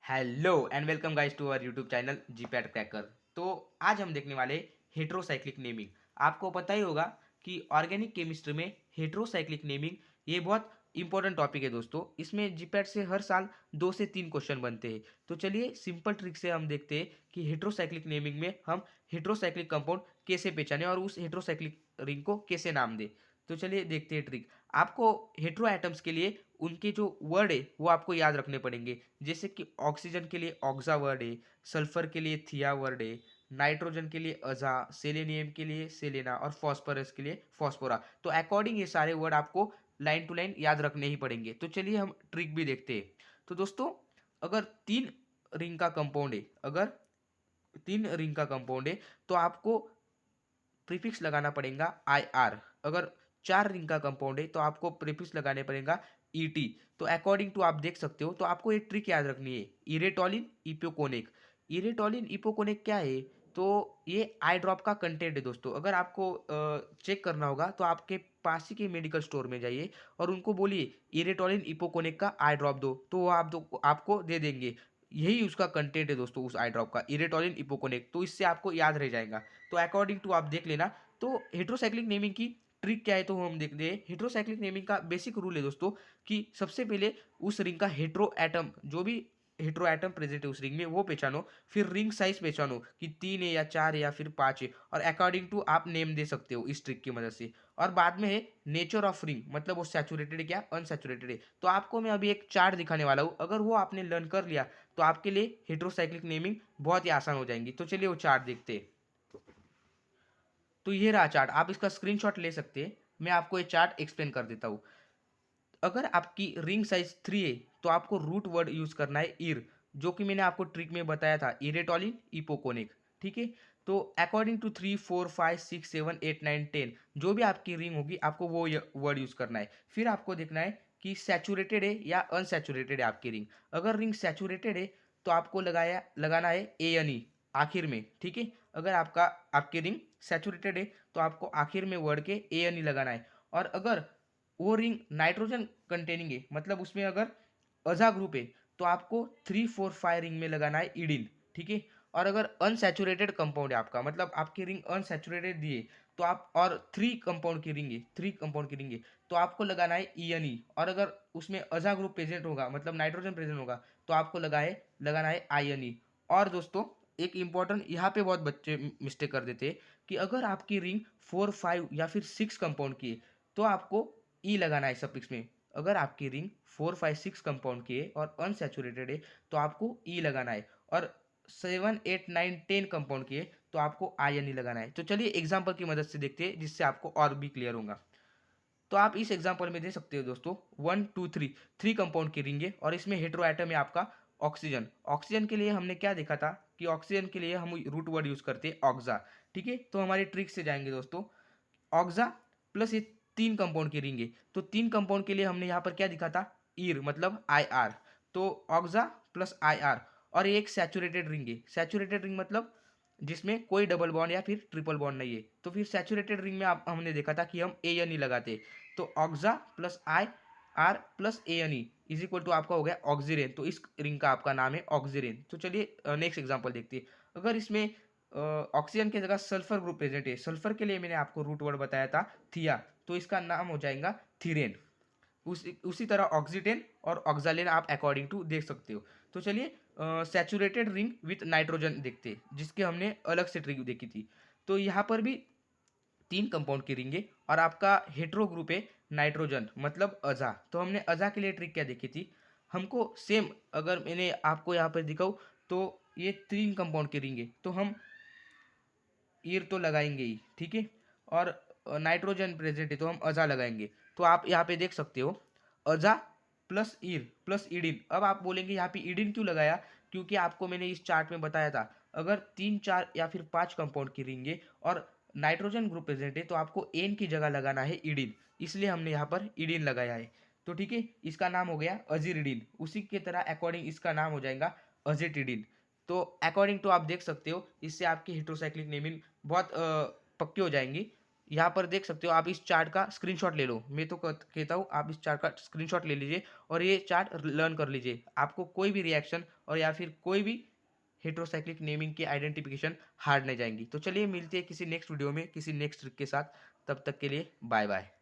Hello and welcome guys to our YouTube channel GPAT cracker. तो आज हम देखने वाले हेट्रोसाइक्लिक नेमिंग। आपको पता ही होगा कि ऑर्गेनिक केमिस्ट्री में हेट्रोसाइक्लिक नेमिंग ये बहुत इंपॉर्टेंट टॉपिक है दोस्तों। इसमें जीपैट से हर साल 2 से 3 क्वेश्चन बनते हैं। तो चलिए सिंपल ट्रिक से हम देखते हैं कि हेट्रोसाइक्लिक नेमिंग में हम हेट्रोसाइक्लिक कंपाउंड कैसे पहचाने और उस हेट्रोसाइक्लिक रिंग को कैसे नाम दें। तो चलिए देखते हैं ट्रिक। आपको हेट्रो एटम्स के लिए उनके जो वर्ड है वो आपको याद रखने पड़ेंगे। जैसे कि ऑक्सीजन के लिए ऑक्सा वर्ड है, सल्फर के लिए थिया वर्ड है, नाइट्रोजन के लिए अजा, सेलेनियम के लिए सेलेना और फॉस्फोरस के लिए फॉस्फोरा। तो अकॉर्डिंग ये सारे वर्ड आपको लाइन टू लाइन याद रखने ही पड़ेंगे। तो चलिए हम ट्रिक भी देखते हैं। तो दोस्तों, अगर 3 रिंग का कंपाउंड है, अगर 3 रिंग का कंपाउंड है तो आपको प्रीफिक्स लगाना पड़ेगा आई आर। अगर 4 रिंग का कंपाउंड है तो आपको प्रीफिक्स लगाने पड़ेगा ई टी। तो अकॉर्डिंग टू आप देख सकते हो। तो आपको एक ट्रिक याद रखनी है, इरेटोलिन इपोकोनिक। इरेटोलिन इपोकोनिक क्या है? तो ये आई ड्रॉप का कंटेंट है दोस्तों। अगर आपको चेक करना होगा तो आपके पास ही के मेडिकल स्टोर में जाइए और उनको बोलिए इरेटोलिन इपोकोनिक का आई ड्रॉप दो, तो वो आपको दे देंगे। यही उसका कंटेंट है दोस्तों, उस आई ड्रॉप का, इरेटोलिन इपोकोनिक। तो इससे आपको याद रह जाएगा। तो अकॉर्डिंग टू आप देख लेना। तो हेट्रोसाइक्लिक नेमिंग की ट्रिक क्या है तो हम देखते हैं। हेट्रोसाइक्लिक नेमिंग का बेसिक रूल है दोस्तों कि सबसे पहले उस रिंग का हेट्रो एटम, जो भी हेट्रो एटम प्रेजेंट है उस रिंग में, वो पहचानो। फिर रिंग साइज पहचानो कि 3 है या 4 है या फिर 5 है, और अकॉर्डिंग टू आप नेम दे सकते हो इस ट्रिक की मदद से। और बाद में है नेचर ऑफ रिंग, मतलब वो सैचुरेटेड है क्या अनसैचुरेटेड है। तो आपको मैं अभी एक चार्ट दिखाने वाला हूँ, अगर वो आपने लर्न कर लिया तो आपके लिए हेट्रोसाइक्लिक नेमिंग बहुत ही आसान हो जाएंगी। तो चलिए वो चार्ट देखते हैं। तो ये रहा चार्ट, आप इसका स्क्रीनशॉट ले सकते हैं। मैं आपको ये चार्ट एक्सप्लेन कर देता हूँ। अगर आपकी रिंग साइज 3 है तो आपको रूट वर्ड यूज करना है इर, जो कि मैंने आपको ट्रिक में बताया था, इरेटोलिन इपोकोनिक। ठीक है। तो अकॉर्डिंग टू 3 4 5 6 7 8 9 10 जो भी आपकी रिंग होगी आपको वो वर्ड यूज करना है। फिर आपको देखना है कि सैचुरेटेड है या अनसैचुरेटेड है आपकी रिंग। अगर रिंग सैचुरेटेड है तो आपको लगाना है ए एन ई आखिर में। ठीक है। अगर आपकी रिंग सैचुरेटेड है तो आपको आखिर में वर्ड के ए एन ई लगाना है। और अगर वो रिंग नाइट्रोजन कंटेनिंग है, मतलब उसमें अगर अजा ग्रुप है, तो आपको 3 4 5 रिंग में लगाना है ईडिन। ठीक है। और अगर अनसैचुरेटेड कंपाउंड है आपका, मतलब आपकी रिंग अनसैचुरेटेड दी है, तो आप, और 3 कंपाउंड की रिंग है तो आपको लगाना है ई एन ई। और अगर उसमें अजा ग्रुप प्रेजेंट होगा, मतलब नाइट्रोजन प्रेजेंट होगा, तो आपको लगाना है आई एन ई। और दोस्तों, एक इंपॉर्टेंट यहाँ पे बहुत बच्चे मिस्टेक कर देते हैं कि अगर आपकी रिंग 4 5 या फिर 6 कंपाउंड की है तो आपको ई लगाना है सफिक्स में। अगर आपकी रिंग 4 5 6 कंपाउंड की है और अनसैचुरेटेड है तो आपको ई लगाना है। और 7 8 9 10 कंपाउंड की है तो आपको आई एन ई लगाना है। तो चलिए एग्जाम्पल की मदद से देखते हैं, जिससे आपको और भी क्लियर होगा। तो आप इस एग्जाम्पल में दे सकते हो दोस्तों, 1 2 3 3 कंपाउंड की रिंग है और इसमें हेट्रो एटम है आपका ऑक्सीजन। ऑक्सीजन के लिए हमने क्या देखा था कि ऑक्सीजन के लिए हम रूट वर्ड यूज करते हैं ऑक्सा। ठीक है। तो हमारी ट्रिक से जाएंगे दोस्तों, ऑक्सा प्लस ये 3 कंपाउंड की रिंग है, तो 3 कंपाउंड के लिए हमने यहाँ पर क्या दिखा था, ईर, मतलब आई आर। तो ऑक्सा प्लस आई आर। और ये एक सैचुरेटेड रिंग है। सैचुरेटेड रिंग मतलब जिसमें कोई डबल बॉन्ड या फिर ट्रिपल बॉन्ड नहीं है। तो फिर सैचुरेटेड रिंग में आप हमने देखा था कि हम ए एन ई लगाते। तो ऑक्सा plus I R plus A N E is equal to आपका हो गया ऑक्सीरेन। तो इस रिंग का आपका नाम है ऑक्सीरेन। तो चलिए नेक्स्ट एग्जांपल देखते हैं। अगर इसमें ऑक्सीजन की जगह सल्फर ग्रुप प्रेजेंट है, सल्फर के लिए मैंने आपको रूट वर्ड बताया था थिया, तो इसका नाम हो जाएगा थीरेन। उसी तरह ऑक्सीटेन और ऑक्सालेन आप अकॉर्डिंग टू देख सकते हो। तो चलिए सैचुरेटेड रिंग विथ नाइट्रोजन देखते हैं, जिसके हमने अलग से ट्रिक देखी थी। तो यहाँ पर भी 3 कंपाउंड की रिंग है और आपका हेट्रो ग्रुप है नाइट्रोजन, मतलब अजा। तो हमने अजा के लिए ट्रिक क्या देखी थी, हमको सेम, अगर मैंने आपको यहाँ पर दिखाऊँ तो ये 3 कंपाउंड की रिंग है तो हम ईर तो लगाएंगे ही। ठीक है। और नाइट्रोजन प्रेजेंट है तो हम अजा लगाएंगे। तो आप यहाँ पे देख सकते हो अजा प्लस ईर प्लस ईडिन। अब आप बोलेंगे यहाँ पे ईडिन क्यों लगाया, क्योंकि आपको मैंने इस चार्ट में बताया था, अगर 3 4 या फिर 5 कंपाउंड की रिंग है और नाइट्रोजन ग्रुप प्रेजेंट है तो आपको एन की जगह लगाना है ईडिन, इसलिए हमने यहाँ पर ईडिन लगाया है। तो ठीक है, इसका नाम हो गया अजीरिडीन। उसी की तरह अकॉर्डिंग इसका नाम हो जाएगा अजेटिडीन। तो अकॉर्डिंग टू आप देख सकते हो, इससे आपकी हेट्रोसाइक्लिक नेमिंग बहुत पक्की हो जाएंगी। यहाँ पर देख सकते हो, आप इस चार्ट का स्क्रीनशॉट ले लो। मैं तो कहता हूँ आप इस चार्ट का स्क्रीनशॉट ले लीजिए और ये चार्ट लर्न कर लीजिए। आपको कोई भी रिएक्शन और या फिर कोई भी हेट्रोसाइक्लिक नेमिंग की आइडेंटिफिकेशन हार्ड नहीं जाएंगी। तो चलिए मिलते हैं किसी नेक्स्ट वीडियो में किसी नेक्स्ट ट्रिक के साथ। तब तक के लिए बाय बाय।